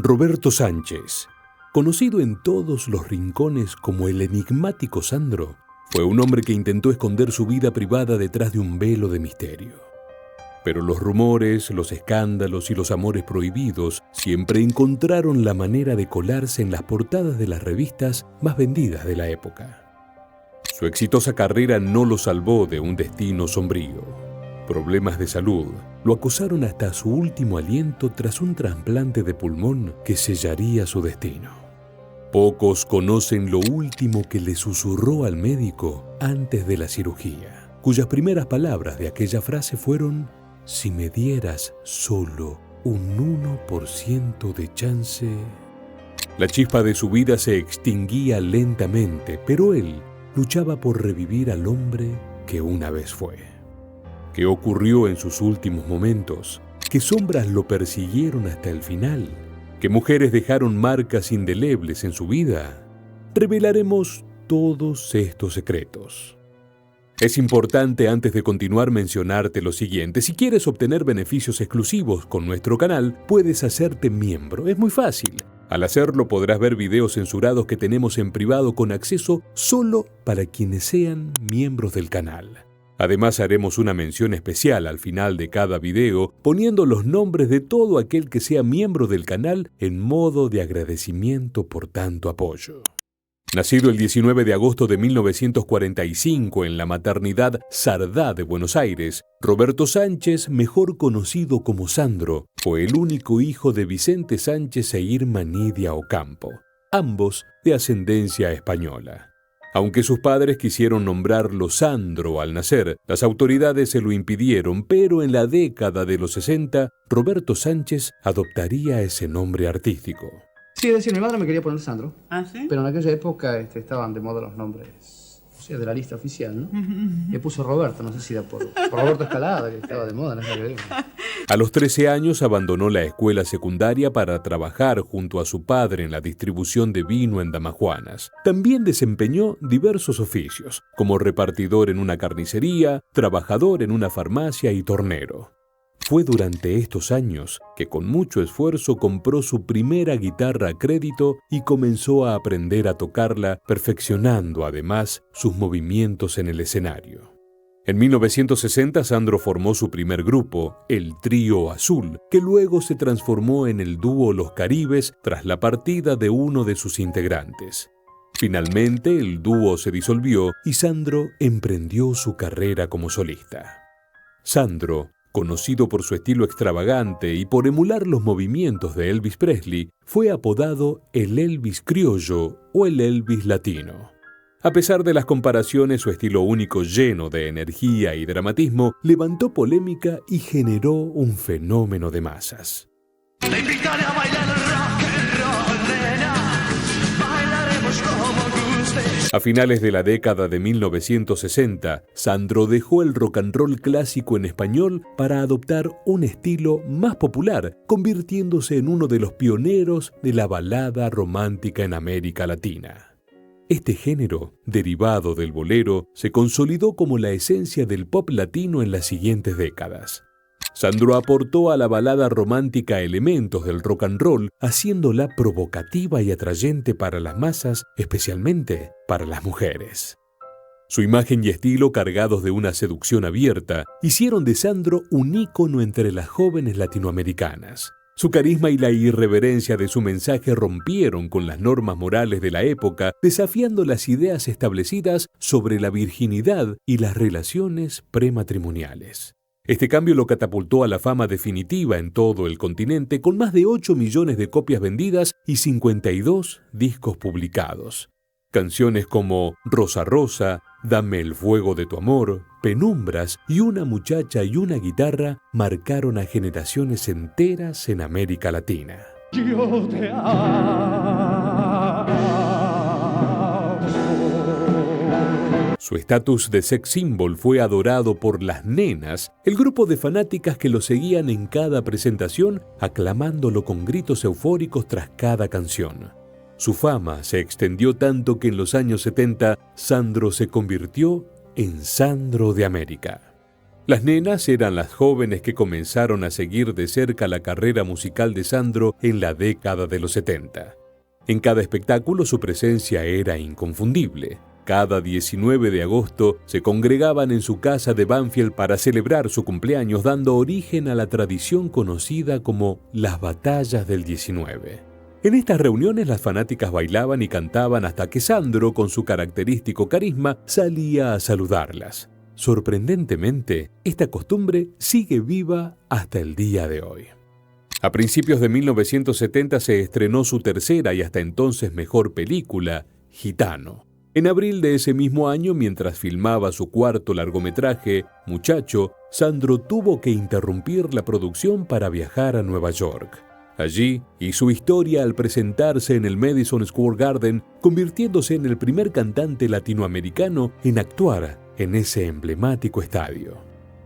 Roberto Sánchez, conocido en todos los rincones como el enigmático Sandro, fue un hombre que intentó esconder su vida privada detrás de un velo de misterio. Pero los rumores, los escándalos y los amores prohibidos siempre encontraron la manera de colarse en las portadas de las revistas más vendidas de la época. Su exitosa carrera no lo salvó de un destino sombrío. Problemas de salud lo acosaron hasta su último aliento tras un trasplante de pulmón que sellaría su destino. Pocos conocen lo último que le susurró al médico antes de la cirugía, cuyas primeras palabras de aquella frase fueron: si me dieras solo un 1% de chance. La chispa de su vida se extinguía lentamente, pero él luchaba por revivir al hombre que una vez fue. ¿Qué ocurrió en sus últimos momentos? ¿Qué sombras lo persiguieron hasta el final? ¿Qué mujeres dejaron marcas indelebles en su vida? Revelaremos todos estos secretos. Es importante antes de continuar mencionarte lo siguiente: si quieres obtener beneficios exclusivos con nuestro canal, puedes hacerte miembro. Es muy fácil. Al hacerlo podrás ver videos censurados que tenemos en privado con acceso solo para quienes sean miembros del canal. Además, haremos una mención especial al final de cada video, poniendo los nombres de todo aquel que sea miembro del canal en modo de agradecimiento por tanto apoyo. Nacido el 19 de agosto de 1945 en la maternidad Sardá de Buenos Aires, Roberto Sánchez, mejor conocido como Sandro, fue el único hijo de Vicente Sánchez e Irma Nidia Ocampo, ambos de ascendencia española. Aunque sus padres quisieron nombrarlo Sandro al nacer, las autoridades se lo impidieron, pero en la década de los 60, Roberto Sánchez adoptaría ese nombre artístico. Sí, es decir, mi madre me quería poner Sandro. ¿Ah, sí? Pero en aquella época estaban de moda los nombres, o sea, de la lista oficial, ¿no? Le puso Roberto, no sé si era por Roberto Escalada, que estaba de moda en esa época. A los 13 años abandonó la escuela secundaria para trabajar junto a su padre en la distribución de vino en Damajuanas. También desempeñó diversos oficios, como repartidor en una carnicería, trabajador en una farmacia y tornero. Fue durante estos años que con mucho esfuerzo compró su primera guitarra a crédito y comenzó a aprender a tocarla, perfeccionando además sus movimientos en el escenario. En 1960, Sandro formó su primer grupo, el Trío Azul, que luego se transformó en el dúo Los Caribes tras la partida de uno de sus integrantes. Finalmente, el dúo se disolvió y Sandro emprendió su carrera como solista. Sandro, conocido por su estilo extravagante y por emular los movimientos de Elvis Presley, fue apodado el Elvis criollo o el Elvis latino. A pesar de las comparaciones, su estilo único, lleno de energía y dramatismo, levantó polémica y generó un fenómeno de masas. Te invitaré a bailar rock and roll, nena. Bailaremos como gustes. A finales de la década de 1960, Sandro dejó el rock and roll clásico en español para adoptar un estilo más popular, convirtiéndose en uno de los pioneros de la balada romántica en América Latina. Este género, derivado del bolero, se consolidó como la esencia del pop latino en las siguientes décadas. Sandro aportó a la balada romántica elementos del rock and roll, haciéndola provocativa y atrayente para las masas, especialmente para las mujeres. Su imagen y estilo, cargados de una seducción abierta, hicieron de Sandro un ícono entre las jóvenes latinoamericanas. Su carisma y la irreverencia de su mensaje rompieron con las normas morales de la época, desafiando las ideas establecidas sobre la virginidad y las relaciones prematrimoniales. Este cambio lo catapultó a la fama definitiva en todo el continente, con más de 8 millones de copias vendidas y 52 discos publicados. Canciones como Rosa Rosa, Dame el fuego de tu amor, Penumbras y Una muchacha y una guitarra marcaron a generaciones enteras en América Latina. Yo te amo. Su estatus de sex symbol fue adorado por las nenas, el grupo de fanáticas que lo seguían en cada presentación, aclamándolo con gritos eufóricos tras cada canción. Su fama se extendió tanto que en los años 70, Sandro se convirtió en Sandro de América. Las nenas eran las jóvenes que comenzaron a seguir de cerca la carrera musical de Sandro en la década de los 70. En cada espectáculo su presencia era inconfundible. Cada 19 de agosto se congregaban en su casa de Banfield para celebrar su cumpleaños, dando origen a la tradición conocida como las Batallas del 19. En estas reuniones las fanáticas bailaban y cantaban hasta que Sandro, con su característico carisma, salía a saludarlas. Sorprendentemente, esta costumbre sigue viva hasta el día de hoy. A principios de 1970 se estrenó su tercera y hasta entonces mejor película, Gitano. En abril de ese mismo año, mientras filmaba su cuarto largometraje, Muchacho, Sandro tuvo que interrumpir la producción para viajar a Nueva York. Allí hizo historia al presentarse en el Madison Square Garden, convirtiéndose en el primer cantante latinoamericano en actuar en ese emblemático estadio.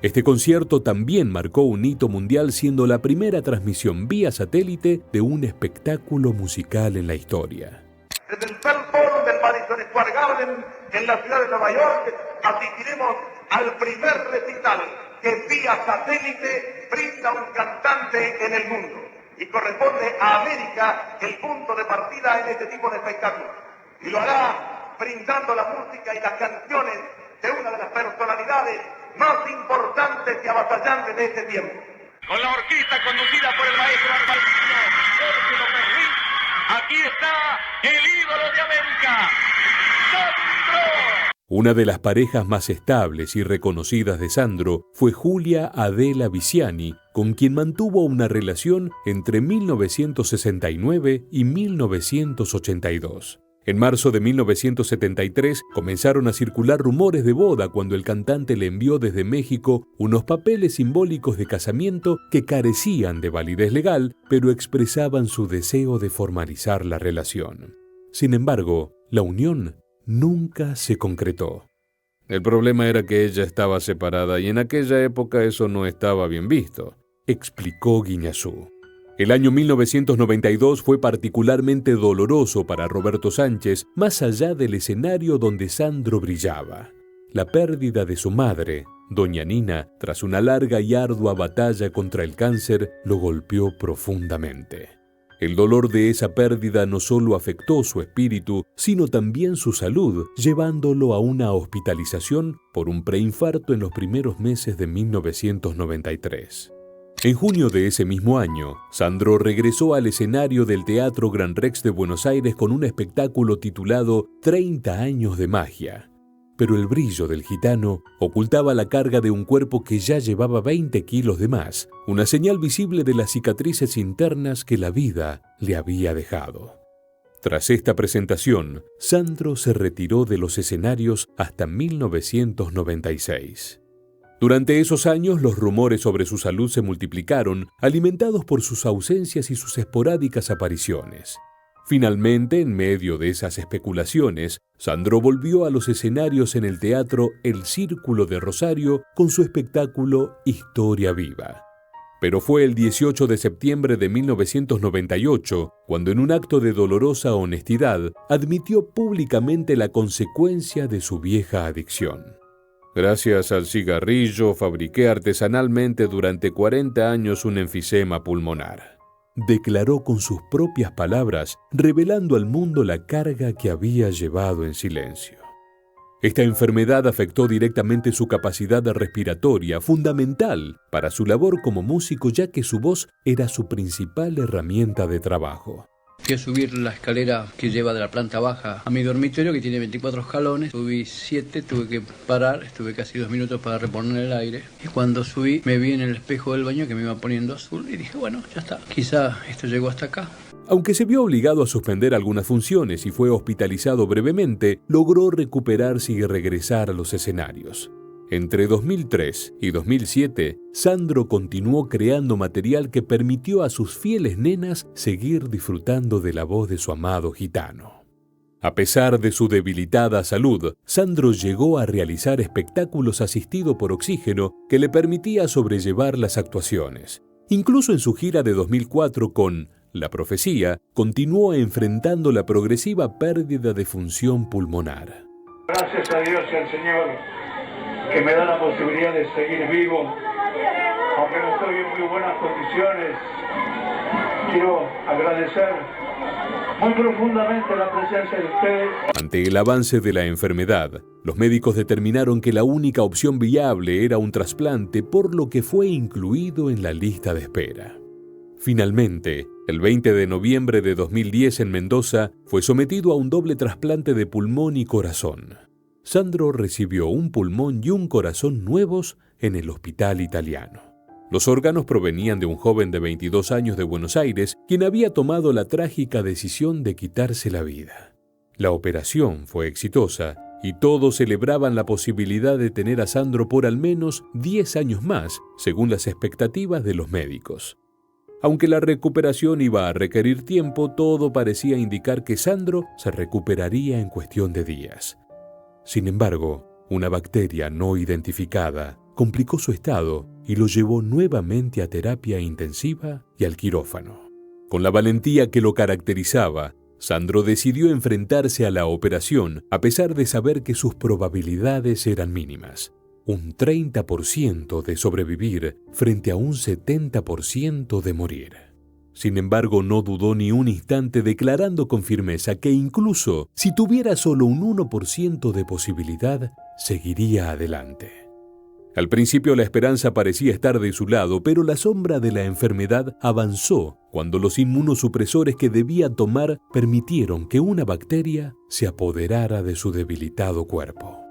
Este concierto también marcó un hito mundial, siendo la primera transmisión vía satélite de un espectáculo musical en la historia. Desde el Bell Forum del Madison Square Garden, en la ciudad de Nueva York, asistiremos al primer recital que vía satélite brinda un cantante en el mundo. Y corresponde a América el punto de partida en este tipo de espectáculos. Y lo hará brindando la música y las canciones de una de las personalidades más importantes y avasallantes de este tiempo. Con la orquesta conducida por el maestro argentino Jorge López Ruiz, aquí está el ídolo de América, Sandro. Una de las parejas más estables y reconocidas de Sandro fue Julia Adela Viziani, con quien mantuvo una relación entre 1969 y 1982. En marzo de 1973 comenzaron a circular rumores de boda cuando el cantante le envió desde México unos papeles simbólicos de casamiento que carecían de validez legal, pero expresaban su deseo de formalizar la relación. Sin embargo, la unión nunca se concretó. El problema era que ella estaba separada y en aquella época eso no estaba bien visto, explicó Guiñazú. El año 1992 fue particularmente doloroso para Roberto Sánchez, más allá del escenario donde Sandro brillaba. La pérdida de su madre, doña Nina, tras una larga y ardua batalla contra el cáncer, lo golpeó profundamente. El dolor de esa pérdida no solo afectó su espíritu, sino también su salud, llevándolo a una hospitalización por un preinfarto en los primeros meses de 1993. En junio de ese mismo año, Sandro regresó al escenario del Teatro Gran Rex de Buenos Aires con un espectáculo titulado 30 años de magia. Pero el brillo del gitano ocultaba la carga de un cuerpo que ya llevaba 20 kilos de más, una señal visible de las cicatrices internas que la vida le había dejado. Tras esta presentación, Sandro se retiró de los escenarios hasta 1996. Durante esos años, los rumores sobre su salud se multiplicaron, alimentados por sus ausencias y sus esporádicas apariciones. Finalmente, en medio de esas especulaciones, Sandro volvió a los escenarios en el teatro El Círculo de Rosario con su espectáculo Historia Viva. Pero fue el 18 de septiembre de 1998 cuando, en un acto de dolorosa honestidad, admitió públicamente la consecuencia de su vieja adicción. Gracias al cigarrillo, fabriqué artesanalmente durante 40 años un enfisema pulmonar, declaró con sus propias palabras, revelando al mundo la carga que había llevado en silencio. Esta enfermedad afectó directamente su capacidad respiratoria, fundamental para su labor como músico, ya que su voz era su principal herramienta de trabajo. Fui a subir la escalera que lleva de la planta baja a mi dormitorio, que tiene 24 escalones. Subí 7, tuve que parar, estuve casi 2 minutos para reponer el aire. Y cuando subí, me vi en el espejo del baño que me iba poniendo azul y dije, bueno, ya está, quizá esto llegó hasta acá. Aunque se vio obligado a suspender algunas funciones y fue hospitalizado brevemente, logró recuperarse y regresar a los escenarios. Entre 2003 y 2007, Sandro continuó creando material que permitió a sus fieles nenas seguir disfrutando de la voz de su amado gitano. A pesar de su debilitada salud, Sandro llegó a realizar espectáculos asistido por oxígeno que le permitía sobrellevar las actuaciones. Incluso en su gira de 2004 con La Profecía, continuó enfrentando la progresiva pérdida de función pulmonar. Gracias a Dios y al Señor que me da la posibilidad de seguir vivo, aunque no estoy en muy buenas condiciones. Quiero agradecer muy profundamente la presencia de ustedes. Ante el avance de la enfermedad, los médicos determinaron que la única opción viable era un trasplante, por lo que fue incluido en la lista de espera. Finalmente, el 20 de noviembre de 2010 en Mendoza, fue sometido a un doble trasplante de pulmón y corazón. Sandro recibió un pulmón y un corazón nuevos en el hospital italiano. Los órganos provenían de un joven de 22 años de Buenos Aires, quien había tomado la trágica decisión de quitarse la vida. La operación fue exitosa y todos celebraban la posibilidad de tener a Sandro por al menos 10 años más, según las expectativas de los médicos. Aunque la recuperación iba a requerir tiempo, todo parecía indicar que Sandro se recuperaría en cuestión de días. Sin embargo, una bacteria no identificada complicó su estado y lo llevó nuevamente a terapia intensiva y al quirófano. Con la valentía que lo caracterizaba, Sandro decidió enfrentarse a la operación a pesar de saber que sus probabilidades eran mínimas. Un 30% de sobrevivir frente a un 70% de morir. Sin embargo, no dudó ni un instante, declarando con firmeza que incluso si tuviera solo un 1% de posibilidad, seguiría adelante. Al principio la esperanza parecía estar de su lado, pero la sombra de la enfermedad avanzó cuando los inmunosupresores que debía tomar permitieron que una bacteria se apoderara de su debilitado cuerpo.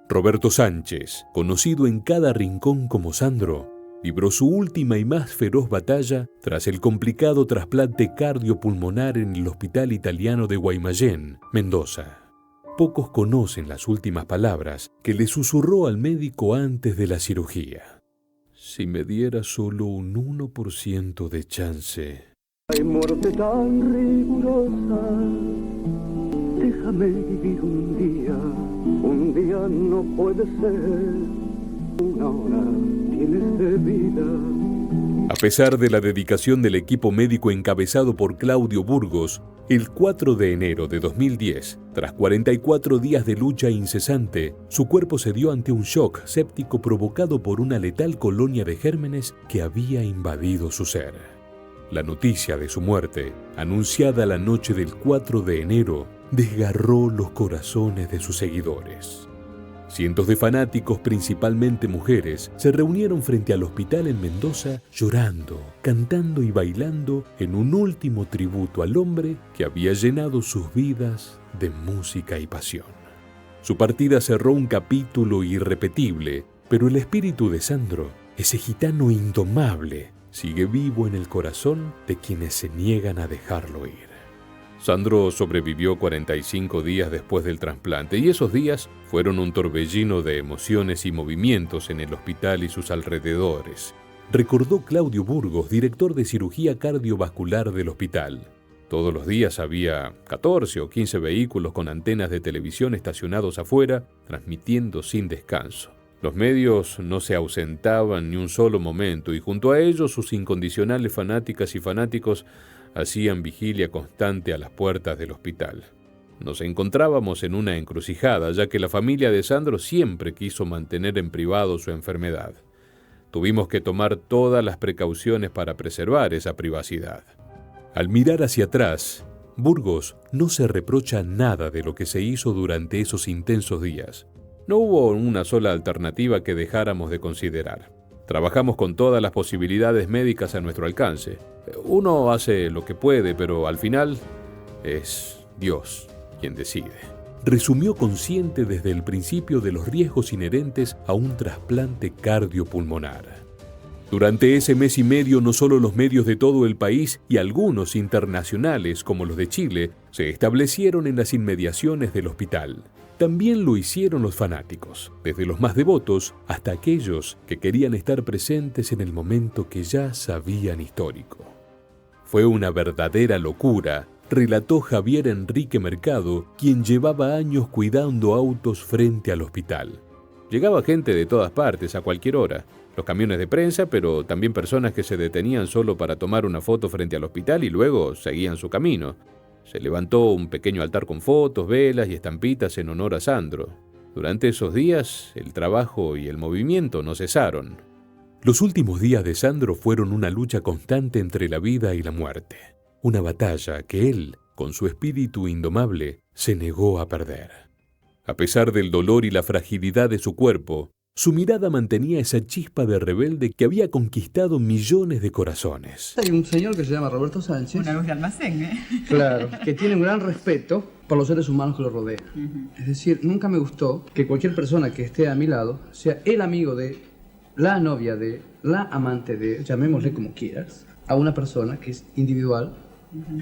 Roberto Sánchez, conocido en cada rincón como Sandro, libró su última y más feroz batalla tras el complicado trasplante cardiopulmonar en el Hospital Italiano de Guaymallén, Mendoza. Pocos conocen las últimas palabras que le susurró al médico antes de la cirugía. Si me diera solo un 1% de chance. Hay muerte tan rigurosa, déjame vivir un día no puede ser, una hora tienes de vida. A pesar de la dedicación del equipo médico encabezado por Claudio Burgos, el 4 de enero de 2010, tras 44 días de lucha incesante, su cuerpo cedió ante un shock séptico provocado por una letal colonia de gérmenes que había invadido su ser. La noticia de su muerte, anunciada la noche del 4 de enero, desgarró los corazones de sus seguidores. Cientos de fanáticos, principalmente mujeres, se reunieron frente al hospital en Mendoza, llorando, cantando y bailando en un último tributo al hombre que había llenado sus vidas de música y pasión. Su partida cerró un capítulo irrepetible, pero el espíritu de Sandro, ese gitano indomable, sigue vivo en el corazón de quienes se niegan a dejarlo ir. Sandro sobrevivió 45 días después del trasplante y esos días fueron un torbellino de emociones y movimientos en el hospital y sus alrededores, recordó Claudio Burgos, director de cirugía cardiovascular del hospital. Todos los días había 14 o 15 vehículos con antenas de televisión estacionados afuera, transmitiendo sin descanso. Los medios no se ausentaban ni un solo momento y junto a ellos sus incondicionales fanáticas y fanáticos hacían vigilia constante a las puertas del hospital. Nos encontrábamos en una encrucijada, ya que la familia de Sandro siempre quiso mantener en privado su enfermedad. Tuvimos que tomar todas las precauciones para preservar esa privacidad. Al mirar hacia atrás, Burgos no se reprocha nada de lo que se hizo durante esos intensos días. No hubo una sola alternativa que dejáramos de considerar. Trabajamos con todas las posibilidades médicas a nuestro alcance. Uno hace lo que puede, pero al final es Dios quien decide. Resumió consciente desde el principio de los riesgos inherentes a un trasplante cardiopulmonar. Durante ese mes y medio, no solo los medios de todo el país y algunos internacionales, como los de Chile, se establecieron en las inmediaciones del hospital. También lo hicieron los fanáticos, desde los más devotos hasta aquellos que querían estar presentes en el momento que ya sabían histórico. Fue una verdadera locura, relató Javier Enrique Mercado, quien llevaba años cuidando autos frente al hospital. Llegaba gente de todas partes a cualquier hora, los camiones de prensa, pero también personas que se detenían solo para tomar una foto frente al hospital y luego seguían su camino. Se levantó un pequeño altar con fotos, velas y estampitas en honor a Sandro. Durante esos días, el trabajo y el movimiento no cesaron. Los últimos días de Sandro fueron una lucha constante entre la vida y la muerte. Una batalla que él, con su espíritu indomable, se negó a perder. A pesar del dolor y la fragilidad de su cuerpo, su mirada mantenía esa chispa de rebelde que había conquistado millones de corazones. Hay un señor que se llama Roberto Sánchez. Una luz de almacén, ¿eh? Claro, que tiene un gran respeto por los seres humanos que lo rodean. Es decir, nunca me gustó que cualquier persona que esté a mi lado sea el amigo de, la novia de, la amante de, llamémosle como quieras, a una persona que es individual,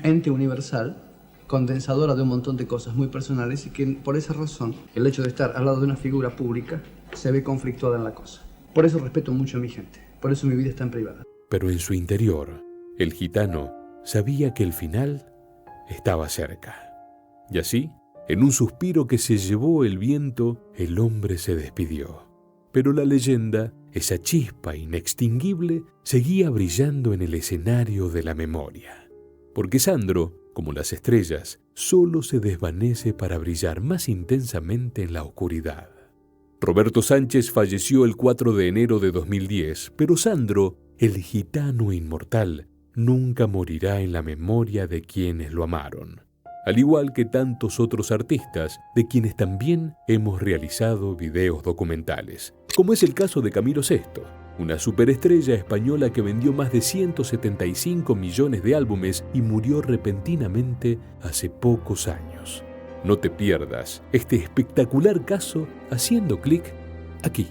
ente universal, condensadora de un montón de cosas muy personales y que por esa razón el hecho de estar al lado de una figura pública se ve conflictuada en la cosa. Por eso respeto mucho a mi gente, por eso mi vida es tan privada. Pero en su interior, el gitano sabía que el final estaba cerca. Y así, en un suspiro que se llevó el viento, el hombre se despidió. Pero la leyenda, esa chispa inextinguible, seguía brillando en el escenario de la memoria. Porque Sandro, como las estrellas, solo se desvanece para brillar más intensamente en la oscuridad. Roberto Sánchez falleció el 4 de enero de 2010, pero Sandro, el gitano inmortal, nunca morirá en la memoria de quienes lo amaron, al igual que tantos otros artistas de quienes también hemos realizado videos documentales, como es el caso de Camilo Sesto, una superestrella española que vendió más de 175 millones de álbumes y murió repentinamente hace pocos años. No te pierdas este espectacular caso haciendo clic aquí.